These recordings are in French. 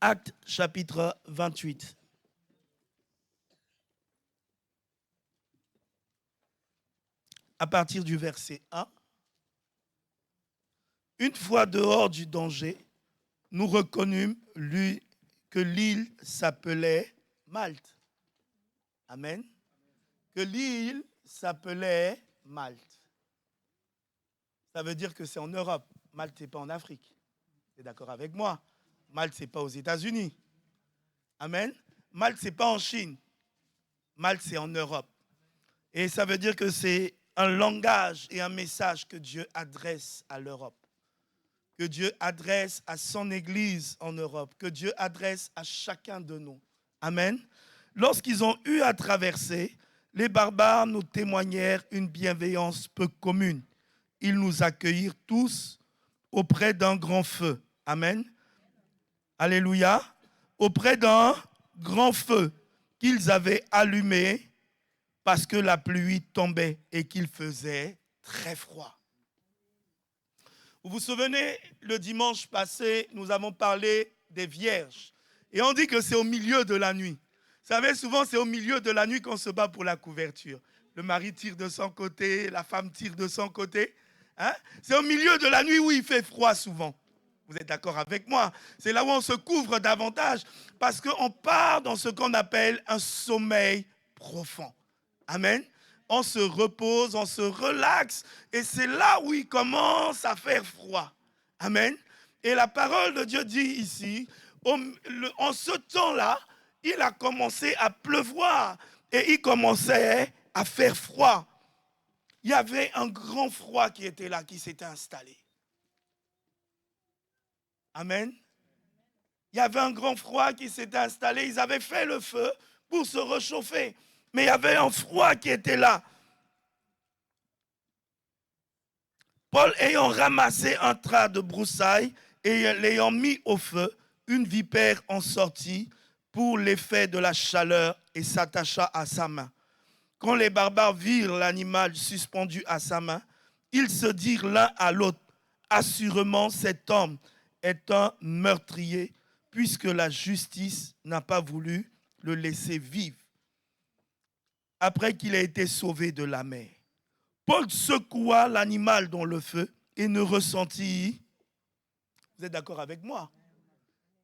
Actes chapitre 28. À partir du verset 1. Une fois dehors du danger, nous reconnûmes que l'île s'appelait Malte. Amen. Que l'île s'appelait Malte. Ça veut dire que c'est en Europe. Malte, ce n'est pas en Afrique. Tu es d'accord avec moi? Malte, ce n'est pas aux États-Unis. Amen. Malte, ce n'est pas en Chine. Malte, c'est en Europe. Et ça veut dire que c'est un langage et un message que Dieu adresse à l'Europe. Que Dieu adresse à son Église en Europe. Que Dieu adresse à chacun de nous. Amen. Lorsqu'ils ont eu à traverser, les barbares nous témoignèrent une bienveillance peu commune. Ils nous accueillirent tous auprès d'un grand feu. Amen. Alléluia. Auprès d'un grand feu qu'ils avaient allumé parce que la pluie tombait et qu'il faisait très froid. Vous vous souvenez, le dimanche passé, nous avons parlé des vierges. Et on dit que c'est au milieu de la nuit. Vous savez, souvent, c'est au milieu de la nuit qu'on se bat pour la couverture. Le mari tire de son côté, la femme tire de son côté. Hein? C'est au milieu de la nuit où il fait froid souvent. Vous êtes d'accord avec moi? C'est là où on se couvre davantage parce qu'on part dans ce qu'on appelle un sommeil profond. Amen. On se repose, on se relaxe et c'est là où il commence à faire froid. Amen. Et la parole de Dieu dit ici, en ce temps-là, il a commencé à pleuvoir et il commençait à faire froid. Il y avait un grand froid qui était là, qui s'était installé. Amen. Il y avait un grand froid qui s'était installé. Ils avaient fait le feu pour se réchauffer. Mais il y avait un froid qui était là. Paul ayant ramassé un tras de broussailles et l'ayant mis au feu, une vipère en sortit pour l'effet de la chaleur et s'attacha à sa main. Quand les barbares virent l'animal suspendu à sa main, ils se dirent l'un à l'autre, assurément cet homme est un meurtrier, puisque la justice n'a pas voulu le laisser vivre après qu'il ait été sauvé de la mer. Paul secoua l'animal dans le feu et ne ressentit, vous êtes d'accord avec moi,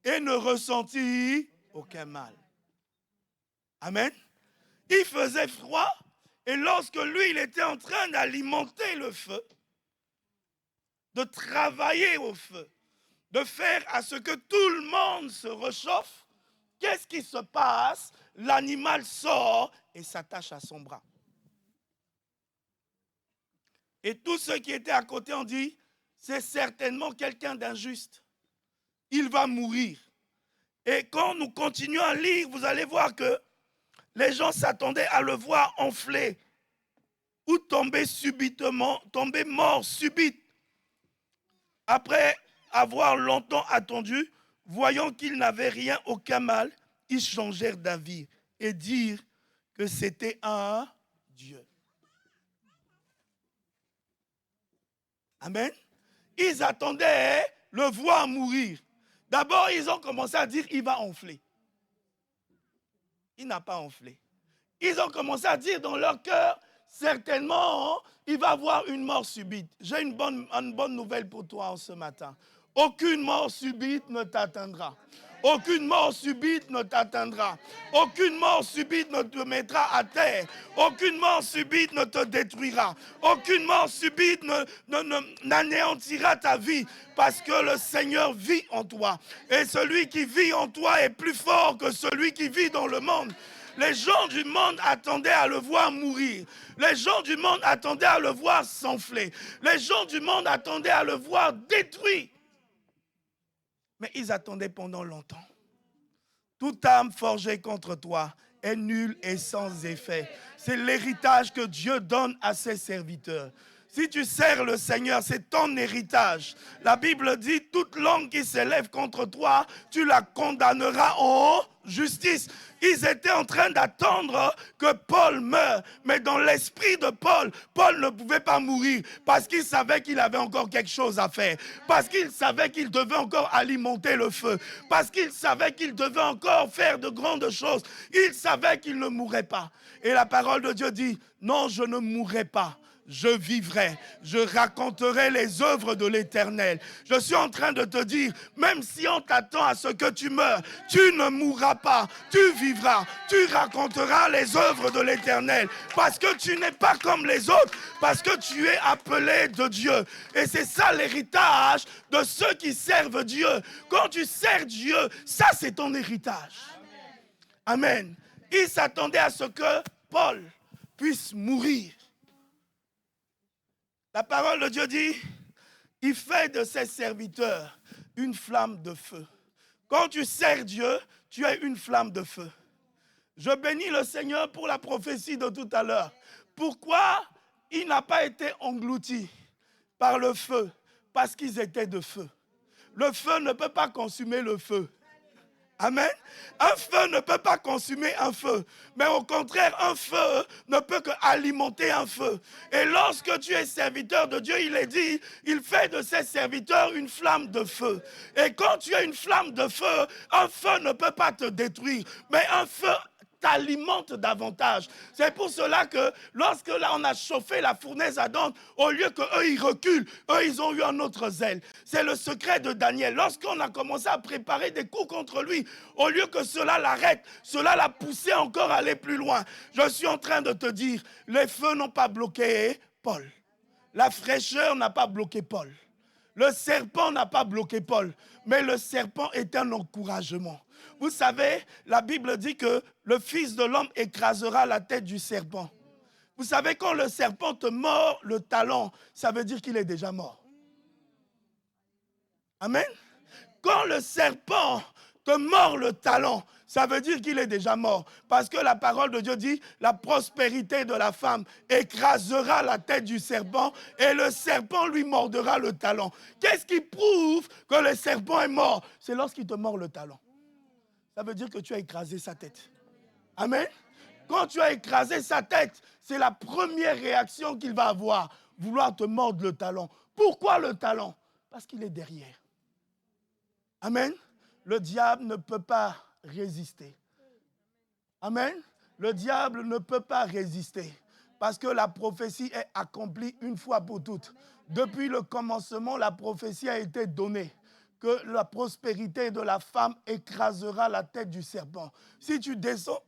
et ne ressentit aucun mal. Amen. Il faisait froid et lorsque lui, il était en train d'alimenter le feu, de travailler au feu, de faire à ce que tout le monde se réchauffe, qu'est-ce qui se passe? L'animal sort et s'attache à son bras. Et tous ceux qui étaient à côté ont dit, c'est certainement quelqu'un d'injuste. Il va mourir. Et quand nous continuons à lire, vous allez voir que les gens s'attendaient à le voir enfler ou tomber subitement, tomber mort subite. Après avoir longtemps attendu, voyant qu'il n'avait rien, aucun mal, ils changèrent d'avis et dirent que c'était un Dieu. Amen. Ils attendaient le voir mourir. D'abord, ils ont commencé à dire il va enfler. Il n'a pas enflé. Ils ont commencé à dire dans leur cœur, certainement, il va avoir une mort subite. J'ai une bonne nouvelle pour toi en ce matin. Aucune mort subite ne t'atteindra. Aucune mort subite ne t'atteindra. Aucune mort subite ne te mettra à terre. Aucune mort subite ne te détruira. Aucune mort subite n'anéantira ta vie parce que le Seigneur vit en toi. Et celui qui vit en toi est plus fort que celui qui vit dans le monde. Les gens du monde attendaient à le voir mourir. Les gens du monde attendaient à le voir s'enfler. Les gens du monde attendaient à le voir détruit. Mais ils attendaient pendant longtemps. Toute âme forgée contre toi est nulle et sans effet. C'est l'héritage que Dieu donne à ses serviteurs. Si tu sers le Seigneur, c'est ton héritage. La Bible dit, toute langue qui s'élève contre toi, tu la condamneras au justice. Ils étaient en train d'attendre que Paul meure. Mais dans l'esprit de Paul, Paul ne pouvait pas mourir parce qu'il savait qu'il avait encore quelque chose à faire. Parce qu'il savait qu'il devait encore alimenter le feu. Parce qu'il savait qu'il devait encore faire de grandes choses. Il savait qu'il ne mourrait pas. Et la parole de Dieu dit, non, je ne mourrai pas. Je vivrai, je raconterai les œuvres de l'Éternel. Je suis en train de te dire, même si on t'attend à ce que tu meurs, tu ne mourras pas, tu vivras, tu raconteras les œuvres de l'Éternel. Parce que tu n'es pas comme les autres, parce que tu es appelé de Dieu. Et c'est ça l'héritage de ceux qui servent Dieu. Quand tu sers Dieu, ça c'est ton héritage. Amen. Il s'attendait à ce que Paul puisse mourir. La parole de Dieu dit, il fait de ses serviteurs une flamme de feu. Quand tu sers Dieu, tu es une flamme de feu. Je bénis le Seigneur pour la prophétie de tout à l'heure. Pourquoi il n'a pas été englouti par le feu? Parce qu'ils étaient de feu. Le feu ne peut pas consumer le feu. Amen. Un feu ne peut pas consumer un feu. Mais au contraire, un feu ne peut qu'alimenter un feu. Et lorsque tu es serviteur de Dieu, il est dit, il fait de ses serviteurs une flamme de feu. Et quand tu es une flamme de feu, un feu ne peut pas te détruire. Mais un feu t'alimente davantage. C'est pour cela que lorsque là on a chauffé la fournaise ardente, au lieu qu'eux ils reculent, eux ils ont eu un autre zèle. C'est le secret de Daniel. Lorsqu'on a commencé à préparer des coups contre lui, au lieu que cela l'arrête, cela l'a poussé encore à aller plus loin. Je suis en train de te dire, les feux n'ont pas bloqué Paul. La fraîcheur n'a pas bloqué Paul. Le serpent n'a pas bloqué Paul, mais le serpent est un encouragement. Vous savez, la Bible dit que le Fils de l'homme écrasera la tête du serpent. Vous savez, quand le serpent te mord le talon, ça veut dire qu'il est déjà mort. Amen. Quand le serpent te mord le talon, ça veut dire qu'il est déjà mort. Parce que la parole de Dieu dit, la prospérité de la femme écrasera la tête du serpent et le serpent lui mordra le talon. Qu'est-ce qui prouve que le serpent est mort? C'est lorsqu'il te mord le talon. Ça veut dire que tu as écrasé sa tête. Amen. Quand tu as écrasé sa tête, c'est la première réaction qu'il va avoir, vouloir te mordre le talon. Pourquoi le talon? Parce qu'il est derrière. Amen. Le diable ne peut pas résister. Amen. Le diable ne peut pas résister. Parce que la prophétie est accomplie une fois pour toutes. Depuis le commencement, la prophétie a été donnée. Que la prospérité de la femme écrasera la tête du serpent. Si tu descends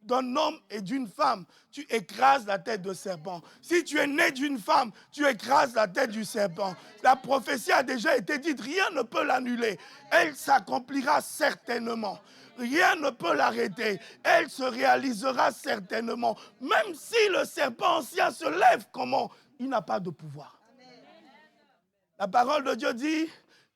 d'un homme et d'une femme, tu écrases la tête du serpent. Si tu es né d'une femme, tu écrases la tête du serpent. La prophétie a déjà été dite, rien ne peut l'annuler. Elle s'accomplira certainement. Rien ne peut l'arrêter. Elle se réalisera certainement. Même si le serpent ancien se lève, comment? Il n'a pas de pouvoir. La parole de Dieu dit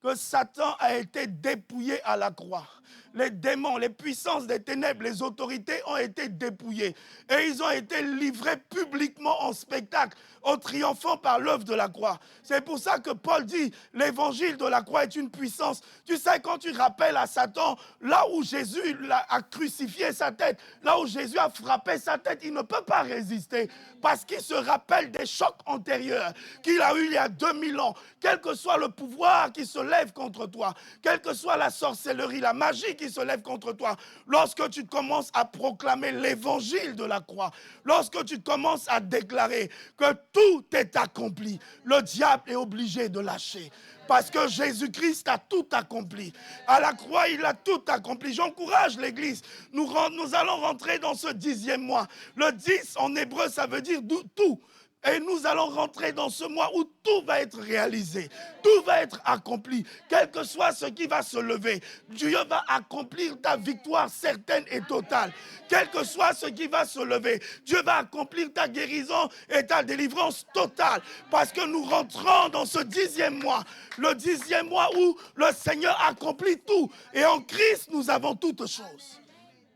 que Satan a été dépouillé à la croix. Les démons, les puissances des ténèbres, les autorités ont été dépouillées. Et ils ont été livrés publiquement en spectacle, en triomphant par l'œuvre de la croix. C'est pour ça que Paul dit, l'évangile de la croix est une puissance. Tu sais, quand tu rappelles à Satan, là où Jésus a crucifié sa tête, là où Jésus a frappé sa tête, il ne peut pas résister. Parce qu'il se rappelle des chocs antérieurs qu'il a eu il y a 2000 ans. Quel que soit le pouvoir qui se lève contre toi, quelle que soit la sorcellerie, la magie qui se lève contre toi, lorsque tu commences à proclamer l'évangile de la croix, lorsque tu commences à déclarer que tout est accompli, le diable est obligé de lâcher. Parce que Jésus-Christ a tout accompli. À la croix, il a tout accompli. J'encourage l'Église. Nous allons rentrer dans ce 10e mois. Le 10 en hébreu, ça veut dire tout. Et nous allons rentrer dans ce mois où tout va être réalisé, tout va être accompli, quel que soit ce qui va se lever. Dieu va accomplir ta victoire certaine et totale. Quel que soit ce qui va se lever, Dieu va accomplir ta guérison et ta délivrance totale. Parce que nous rentrons dans ce 10e mois, le 10e mois où le Seigneur accomplit tout. Et en Christ, nous avons toutes choses.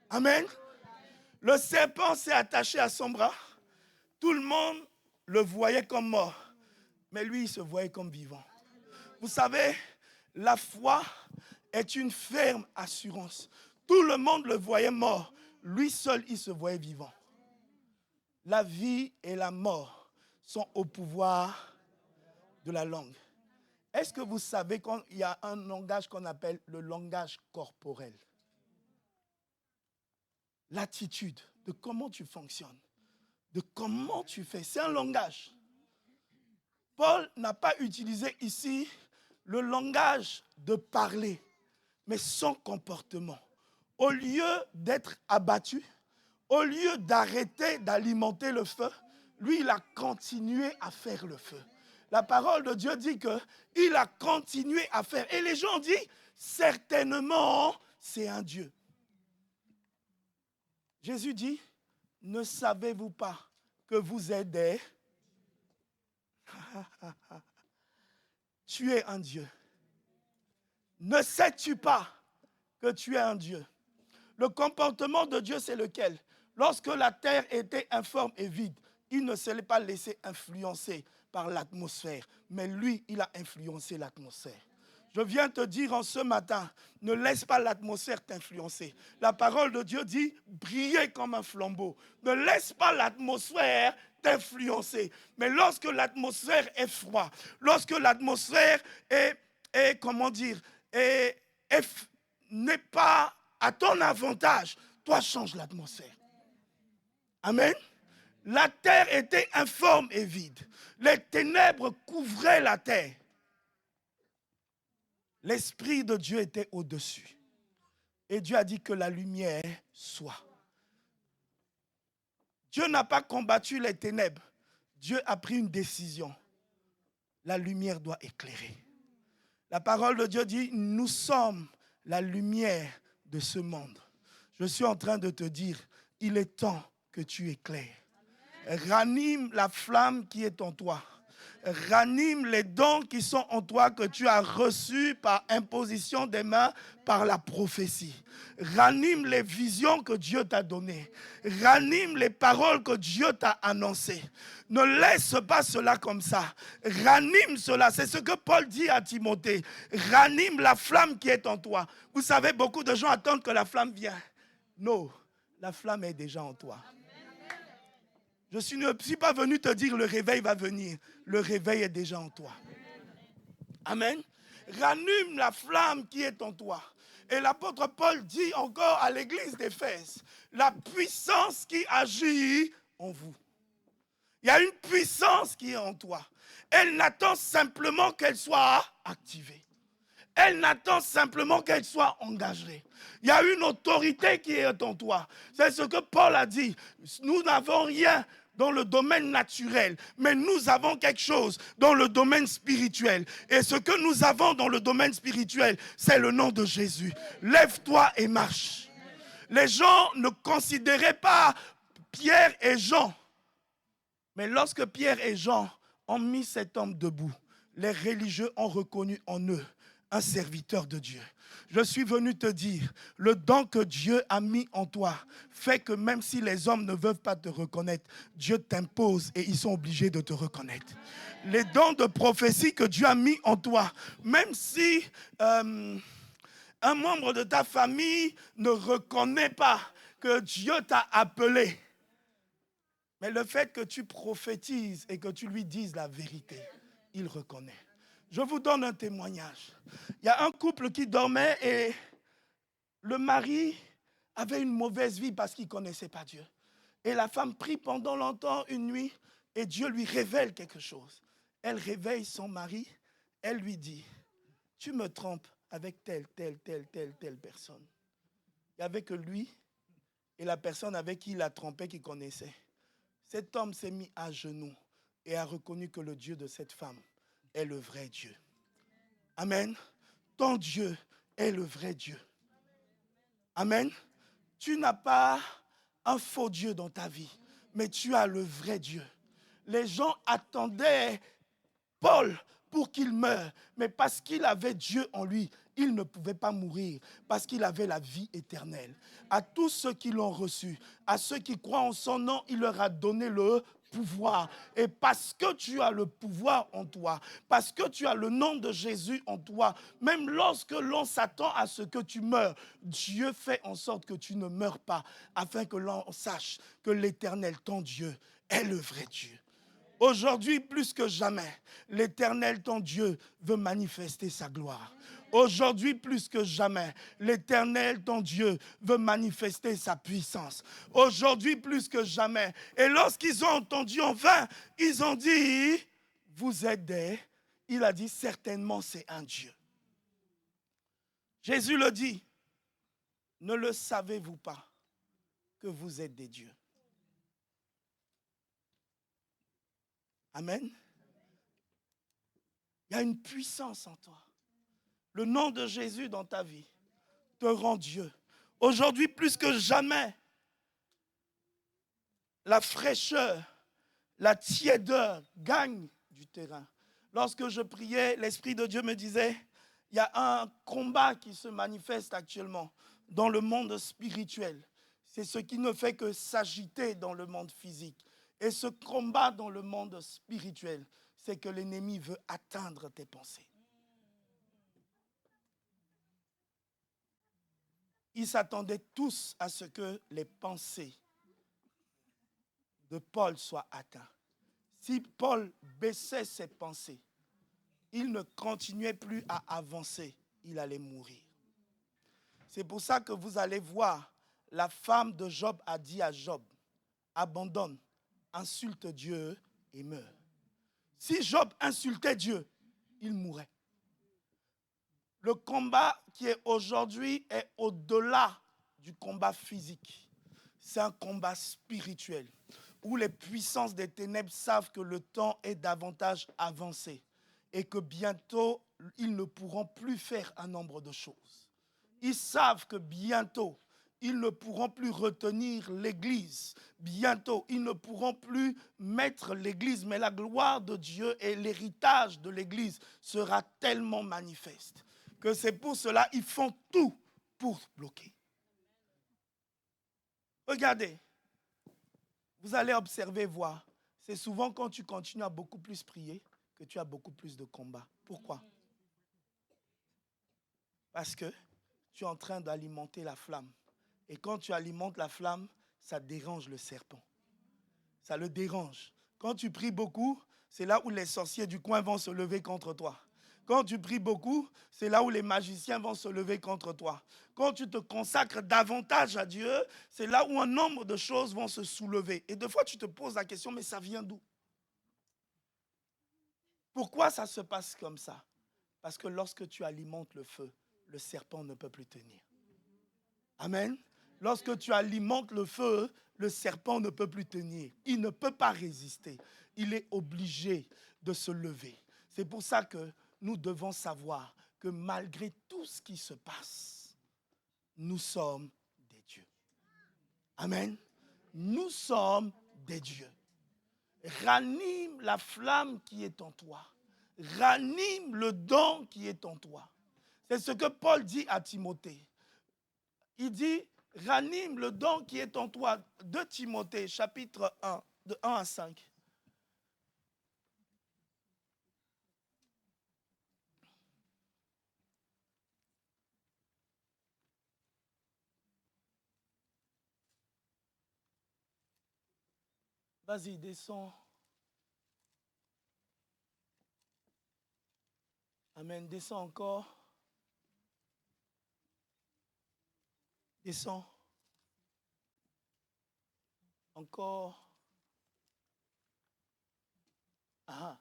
Amen. Le serpent s'est attaché à son bras. Tout le monde le voyait comme mort, mais lui, il se voyait comme vivant. Vous savez, la foi est une ferme assurance. Tout le monde le voyait mort. Lui seul, il se voyait vivant. La vie et la mort sont au pouvoir de la langue. Est-ce que vous savez qu'il y a un langage qu'on appelle le langage corporel? L'attitude de comment tu fonctionnes, de comment tu fais. C'est un langage. Paul n'a pas utilisé ici le langage de parler, mais son comportement. Au lieu d'être abattu, au lieu d'arrêter d'alimenter le feu, lui, il a continué à faire le feu. La parole de Dieu dit qu'il a continué à faire. Et les gens disent, certainement, c'est un Dieu. Jésus dit, ne savez-vous pas que vous êtes des... Tu es un Dieu. Ne sais-tu pas que tu es un Dieu? Le comportement de Dieu, c'est lequel? Lorsque la terre était informe et vide, il ne se l'est pas laissé influencer par l'atmosphère, mais lui, il a influencé l'atmosphère. Je viens te dire en ce matin, ne laisse pas l'atmosphère t'influencer. La parole de Dieu dit, brillez comme un flambeau. Ne laisse pas l'atmosphère t'influencer. Mais lorsque l'atmosphère est froide, lorsque l'atmosphère n'est pas à ton avantage, toi change l'atmosphère. Amen. La terre était informe et vide. Les ténèbres couvraient la terre. L'Esprit de Dieu était au-dessus. Et Dieu a dit que la lumière soit. Dieu n'a pas combattu les ténèbres. Dieu a pris une décision. La lumière doit éclairer. La parole de Dieu dit, nous sommes la lumière de ce monde. Je suis en train de te dire, il est temps que tu éclaires. Ranime la flamme qui est en toi. Ranime les dons qui sont en toi que tu as reçus par imposition des mains, par la prophétie. Ranime les visions que Dieu t'a données. Ranime les paroles que Dieu t'a annoncées. Ne laisse pas cela comme ça. Ranime cela. C'est ce que Paul dit à Timothée. Ranime la flamme qui est en toi. Vous savez, beaucoup de gens attendent que la flamme vienne. Non, la flamme est déjà en toi. Je ne suis pas venu te dire le réveil va venir. Le réveil est déjà en toi. Amen. Ranime la flamme qui est en toi. Et l'apôtre Paul dit encore à l'église d'Éphèse, la puissance qui agit en vous. Il y a une puissance qui est en toi. Elle n'attend simplement qu'elle soit activée. Elle n'attend simplement qu'elle soit engagée. Il y a une autorité qui est en toi. C'est ce que Paul a dit. Nous n'avons rien dans le domaine naturel, mais nous avons quelque chose dans le domaine spirituel. Et ce que nous avons dans le domaine spirituel, c'est le nom de Jésus. Lève-toi et marche. Les gens ne considéraient pas Pierre et Jean. Mais lorsque Pierre et Jean ont mis cet homme debout, les religieux ont reconnu en eux un serviteur de Dieu. Je suis venu te dire, le don que Dieu a mis en toi fait que même si les hommes ne veulent pas te reconnaître, Dieu t'impose et ils sont obligés de te reconnaître. Les dons de prophétie que Dieu a mis en toi, même si un membre de ta famille ne reconnaît pas que Dieu t'a appelé, mais le fait que tu prophétises et que tu lui dises la vérité, il reconnaît. Je vous donne un témoignage. Il y a un couple qui dormait et le mari avait une mauvaise vie parce qu'il ne connaissait pas Dieu. Et la femme prie pendant longtemps, une nuit, et Dieu lui révèle quelque chose. Elle réveille son mari, elle lui dit, tu me trompes avec telle personne. Il n'y avait que lui et la personne avec qui il a trompé qu'il connaissait. Cet homme s'est mis à genoux et a reconnu que le Dieu de cette femme est le vrai Dieu. Amen. Ton Dieu est le vrai Dieu. Amen. Tu n'as pas un faux Dieu dans ta vie, mais tu as le vrai Dieu. Les gens attendaient Paul pour qu'il meure, mais parce qu'il avait Dieu en lui, il ne pouvait pas mourir parce qu'il avait la vie éternelle. À tous ceux qui l'ont reçu, à ceux qui croient en son nom, il leur a donné le pouvoir. Et parce que tu as le pouvoir en toi, parce que tu as le nom de Jésus en toi, même lorsque l'on s'attend à ce que tu meurs, Dieu fait en sorte que tu ne meurs pas, afin que l'on sache que l'Éternel, ton Dieu, est le vrai Dieu. Aujourd'hui, plus que jamais, l'Éternel, ton Dieu, veut manifester sa gloire. Aujourd'hui, plus que jamais, l'Éternel, ton Dieu, veut manifester sa puissance. Aujourd'hui, plus que jamais. Et lorsqu'ils ont entendu enfin, ils ont dit, vous êtes des... Il a dit, certainement c'est un Dieu. Jésus le dit, ne le savez-vous pas que vous êtes des dieux? Amen. Il y a une puissance en toi. Le nom de Jésus dans ta vie te rend Dieu. Aujourd'hui, plus que jamais, la fraîcheur, la tiédeur gagne du terrain. Lorsque je priais, l'Esprit de Dieu me disait, il y a un combat qui se manifeste actuellement dans le monde spirituel. C'est ce qui ne fait que s'agiter dans le monde physique. Et ce combat dans le monde spirituel, c'est que l'ennemi veut atteindre tes pensées. Ils s'attendaient tous à ce que les pensées de Paul soient atteintes. Si Paul baissait ses pensées, il ne continuait plus à avancer, il allait mourir. C'est pour ça que vous allez voir, la femme de Job a dit à Job, abandonne, insulte Dieu et meurt. Si Job insultait Dieu, il mourrait. Le combat qui est aujourd'hui est au-delà du combat physique. C'est un combat spirituel où les puissances des ténèbres savent que le temps est davantage avancé et que bientôt, ils ne pourront plus faire un nombre de choses. Ils savent que bientôt, ils ne pourront plus retenir l'Église. Bientôt, ils ne pourront plus mettre l'Église, mais la gloire de Dieu et l'héritage de l'Église sera tellement manifeste que c'est pour cela qu'ils font tout pour bloquer. Regardez, vous allez observer, voir. C'est souvent quand tu continues à beaucoup plus prier que tu as beaucoup plus de combats. Pourquoi? Parce que tu es en train d'alimenter la flamme. Et quand tu alimentes la flamme, ça dérange le serpent. Ça le dérange. Quand tu pries beaucoup, c'est là où les sorciers du coin vont se lever contre toi. Quand tu pries beaucoup, c'est là où les magiciens vont se lever contre toi. Quand tu te consacres davantage à Dieu, c'est là où un nombre de choses vont se soulever. Et des fois, tu te poses la question, mais ça vient d'où? Pourquoi ça se passe comme ça? Parce que lorsque tu alimentes le feu, le serpent ne peut plus tenir. Amen. Lorsque tu alimentes le feu, le serpent ne peut plus tenir. Il ne peut pas résister. Il est obligé de se lever. C'est pour ça que nous devons savoir que malgré tout ce qui se passe, nous sommes des dieux. Amen. Nous sommes des dieux. Ranime la flamme qui est en toi. Ranime le don qui est en toi. C'est ce que Paul dit à Timothée. Il dit, ranime le don qui est en toi. De Timothée, chapitre 1, de 1 à 5. Vas-y, descends. Amen, descends encore. Descends. Encore. Ah.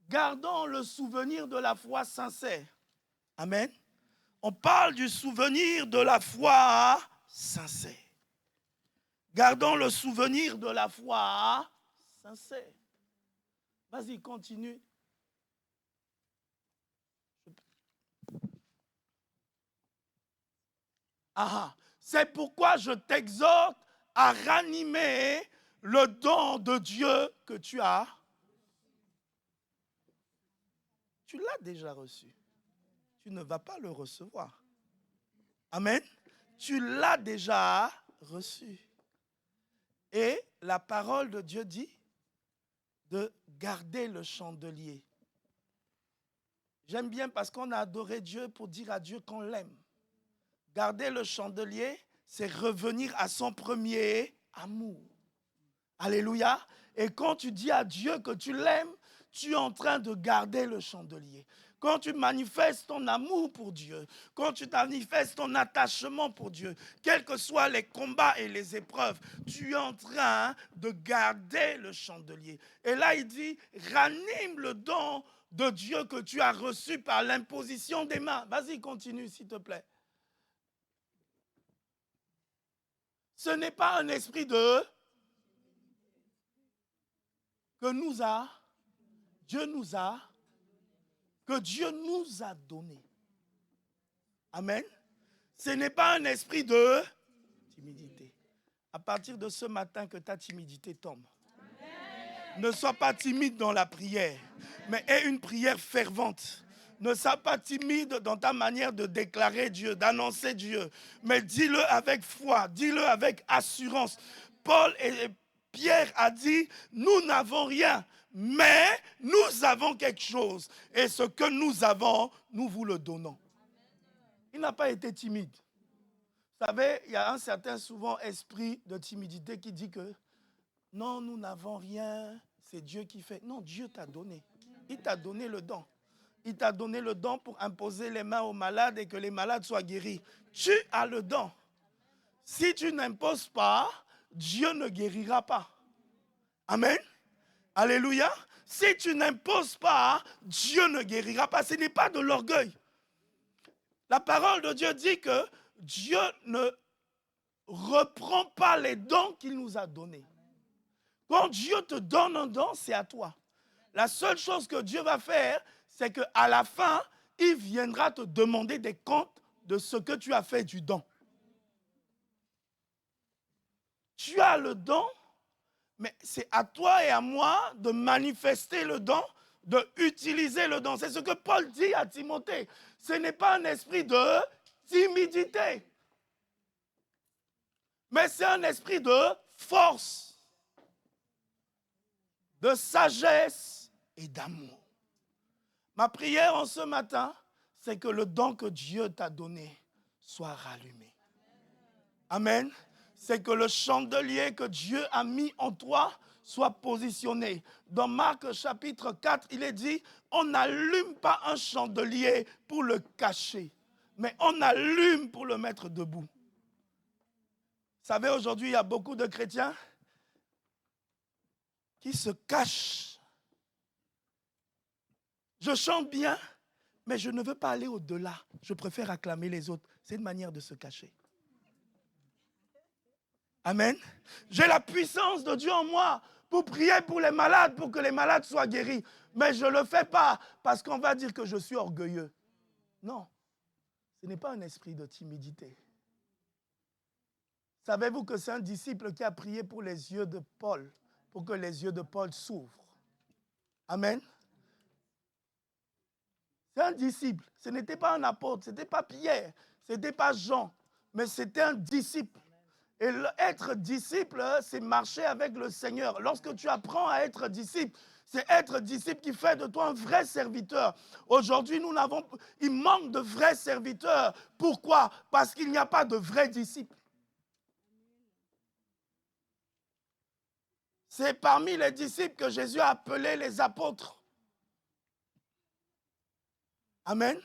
Gardons le souvenir de la foi sincère. Amen. On parle du souvenir de la foi sincère. Gardons le souvenir de la foi sincère. Vas-y, continue. Ah, c'est pourquoi je t'exhorte à ranimer le don de Dieu que tu as. Tu l'as déjà reçu. tu ne vas pas le recevoir. Amen. Tu l'as déjà reçu. Et la parole de Dieu dit de garder le chandelier. J'aime bien parce qu'on a adoré Dieu pour dire à Dieu qu'on l'aime. Garder le chandelier, c'est revenir à son premier amour. Alléluia. Et quand tu dis à Dieu que tu l'aimes, tu es en train de garder le chandelier. Quand tu manifestes ton amour pour Dieu, quand tu manifestes ton attachement pour Dieu, quels que soient les combats et les épreuves, tu es en train de garder le chandelier. Et là, il dit, ranime le don de Dieu que tu as reçu par l'imposition des mains. Vas-y, continue, s'il te plaît. Ce n'est pas un esprit de... que Dieu nous a donné. Amen. Ce n'est pas un esprit de timidité. À partir de ce matin, que ta timidité tombe. Amen. Ne sois pas timide dans la prière, mais aie une prière fervente. Ne sois pas timide dans ta manière de déclarer Dieu, d'annoncer Dieu, mais dis-le avec foi, dis-le avec assurance. Paul et Pierre a dit, nous n'avons rien, mais nous avons quelque chose. Et ce que nous avons, nous vous le donnons. Il n'a pas été timide. Vous savez, il y a un certain souvent esprit de timidité qui dit que non, nous n'avons rien, c'est Dieu qui fait. Non, Dieu t'a donné. Il t'a donné le don. Il t'a donné le don pour imposer les mains aux malades et que les malades soient guéris. Tu as le don. Si tu n'imposes pas, Dieu ne guérira pas. Amen. Alléluia. Si tu n'imposes pas, Dieu ne guérira pas. Ce n'est pas de l'orgueil. La parole de Dieu dit que Dieu ne reprend pas les dons qu'il nous a donnés. Quand Dieu te donne un don, c'est à toi. La seule chose que Dieu va faire, c'est qu'à la fin, il viendra te demander des comptes de ce que tu as fait du don. Tu as le don, mais c'est à toi et à moi de manifester le don, d'utiliser le don. C'est ce que Paul dit à Timothée. Ce n'est pas un esprit de timidité, mais c'est un esprit de force, de sagesse et d'amour. Ma prière en ce matin, c'est que le don que Dieu t'a donné soit rallumé. Amen. C'est que le chandelier que Dieu a mis en toi soit positionné. Dans Marc chapitre 4, il est dit, on n'allume pas un chandelier pour le cacher, mais on allume pour le mettre debout. Vous savez, aujourd'hui, il y a beaucoup de chrétiens qui se cachent. Je chante bien, mais je ne veux pas aller au-delà. Je préfère acclamer les autres. C'est une manière de se cacher. Amen. J'ai la puissance de Dieu en moi pour prier pour les malades, pour que les malades soient guéris. Mais je ne le fais pas parce qu'on va dire que je suis orgueilleux. Non, ce n'est pas un esprit de timidité. Savez-vous que c'est un disciple qui a prié pour les yeux de Paul, pour que les yeux de Paul s'ouvrent? Amen. C'est un disciple. Ce n'était pas un apôtre, ce n'était pas Pierre, ce n'était pas Jean, mais c'était un disciple. Et être disciple, c'est marcher avec le Seigneur. Lorsque tu apprends à être disciple, c'est être disciple qui fait de toi un vrai serviteur. Aujourd'hui, il manque de vrais serviteurs. Pourquoi? Parce qu'il n'y a pas de vrais disciples. C'est parmi les disciples que Jésus a appelés les apôtres. Amen.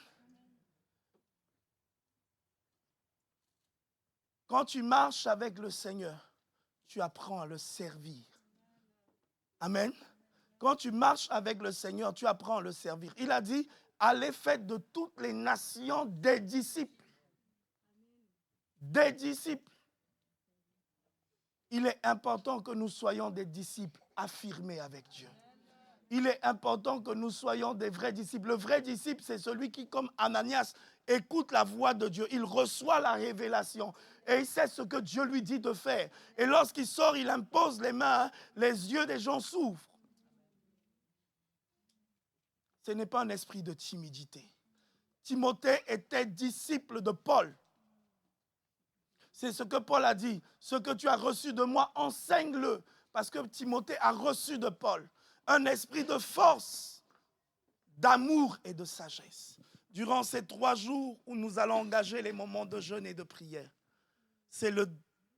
Quand tu marches avec le Seigneur, tu apprends à le servir. Amen. Quand tu marches avec le Seigneur, tu apprends à le servir. Il a dit, allez faites de toutes les nations des disciples. Des disciples. Il est important que nous soyons des disciples affirmés avec Dieu. Il est important que nous soyons des vrais disciples. Le vrai disciple, c'est celui qui, comme Ananias, écoute la voix de Dieu. Il reçoit la révélation et il sait ce que Dieu lui dit de faire. Et lorsqu'il sort, il impose les mains, les yeux des gens s'ouvrent. Ce n'est pas un esprit de timidité. Timothée était disciple de Paul. C'est ce que Paul a dit. Ce que tu as reçu de moi, enseigne-le. Parce que Timothée a reçu de Paul un esprit de force, d'amour et de sagesse. Durant ces 3 jours où nous allons engager les moments de jeûne et de prière, c'est le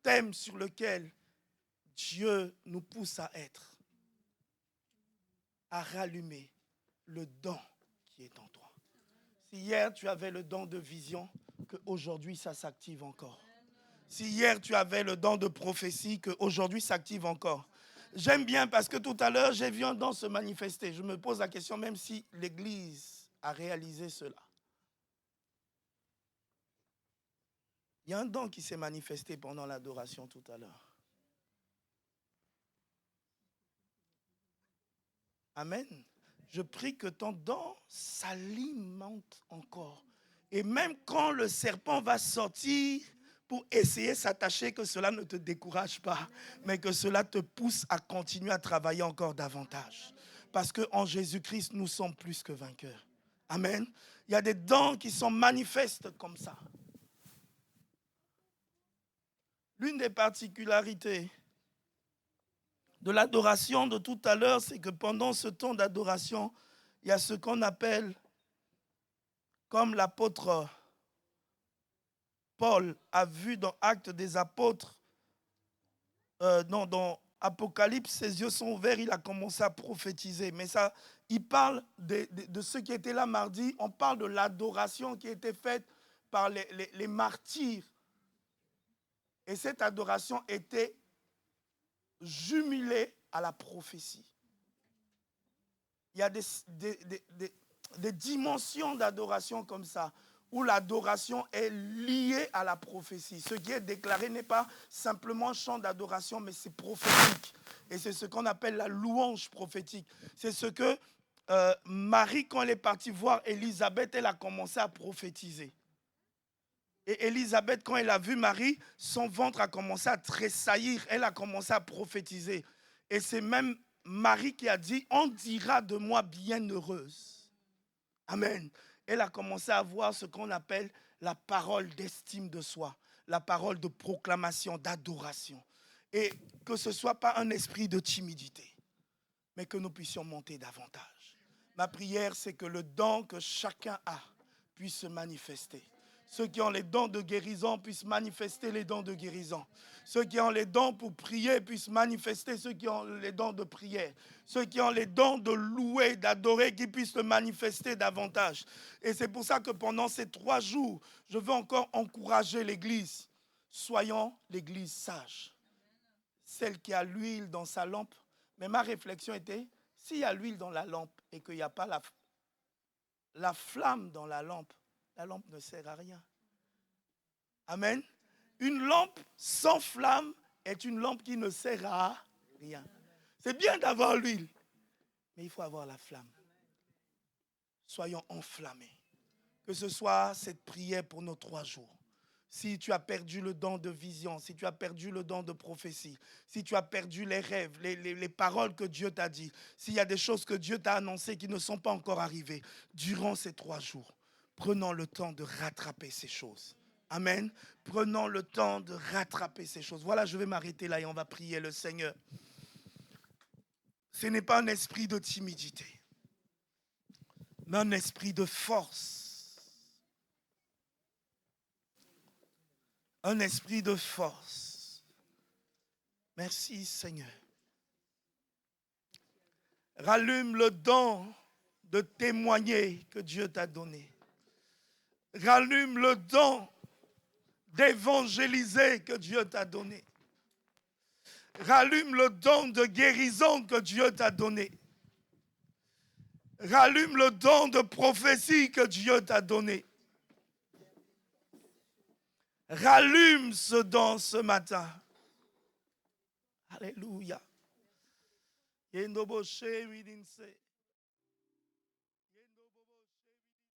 thème sur lequel Dieu nous pousse à être, à rallumer le don qui est en toi. Si hier tu avais le don de vision, qu'aujourd'hui ça s'active encore. Si hier tu avais le don de prophétie, qu'aujourd'hui ça s'active encore. J'aime bien parce que tout à l'heure j'ai vu un don se manifester. Je me pose la question même si l'Église a réalisé cela. Il y a un don qui s'est manifesté pendant l'adoration tout à l'heure. Amen. Je prie que ton don s'alimente encore. Et même quand le serpent va sortir pour essayer de s'attacher, que cela ne te décourage pas, mais que cela te pousse à continuer à travailler encore davantage. Parce qu'en Jésus-Christ, nous sommes plus que vainqueurs. Amen. Il y a des dons qui sont manifestes comme ça. L'une des particularités de l'adoration de tout à l'heure, c'est que pendant ce temps d'adoration, il y a ce qu'on appelle, comme l'apôtre Paul a vu dans Actes des Apôtres, dans Apocalypse, ses yeux sont ouverts, il a commencé à prophétiser. Mais ça, il parle de ceux qui étaient là mardi, on parle de l'adoration qui était faite par les martyrs. Et cette adoration était jumelée à la prophétie. Il y a des dimensions d'adoration comme ça, où l'adoration est liée à la prophétie. Ce qui est déclaré n'est pas simplement un chant d'adoration, mais c'est prophétique. Et c'est ce qu'on appelle la louange prophétique. C'est ce que Marie, quand elle est partie voir Élisabeth, elle a commencé à prophétiser. Et Élisabeth, quand elle a vu Marie, son ventre a commencé à tressaillir. Elle a commencé à prophétiser. Et c'est même Marie qui a dit, on dira de moi bienheureuse. Amen. Elle a commencé à avoir ce qu'on appelle la parole d'estime de soi, la parole de proclamation, d'adoration. Et que ce ne soit pas un esprit de timidité, mais que nous puissions monter davantage. Ma prière, c'est que le don que chacun a puisse se manifester. Ceux qui ont les dons de guérison puissent manifester les dons de guérison. Ceux qui ont les dons pour prier puissent manifester ceux qui ont les dons de prière. Ceux qui ont les dons de louer, d'adorer, qui puissent le manifester davantage. Et c'est pour ça que pendant ces 3 jours, je veux encore encourager l'Église. Soyons l'Église sage. Celle qui a l'huile dans sa lampe. Mais ma réflexion était, s'il y a l'huile dans la lampe et qu'il n'y a pas la flamme dans la lampe ne sert à rien. Amen. Une lampe sans flamme est une lampe qui ne sert à rien. C'est bien d'avoir l'huile, mais il faut avoir la flamme. Soyons enflammés. Que ce soit cette prière pour nos 3 jours. Si tu as perdu le don de vision, si tu as perdu le don de prophétie, si tu as perdu les rêves, les paroles que Dieu t'a dit, s'il y a des choses que Dieu t'a annoncées qui ne sont pas encore arrivées, durant ces 3 jours, prenons le temps de rattraper ces choses. Amen. Prenons le temps de rattraper ces choses. Voilà, je vais m'arrêter là et on va prier le Seigneur. Ce n'est pas un esprit de timidité, mais un esprit de force. Un esprit de force. Merci Seigneur. Rallume le don de témoigner que Dieu t'a donné. Rallume le don d'évangéliser que Dieu t'a donné. Rallume le don de guérison que Dieu t'a donné. Rallume le don de prophétie que Dieu t'a donné. Rallume ce don ce matin. Alléluia.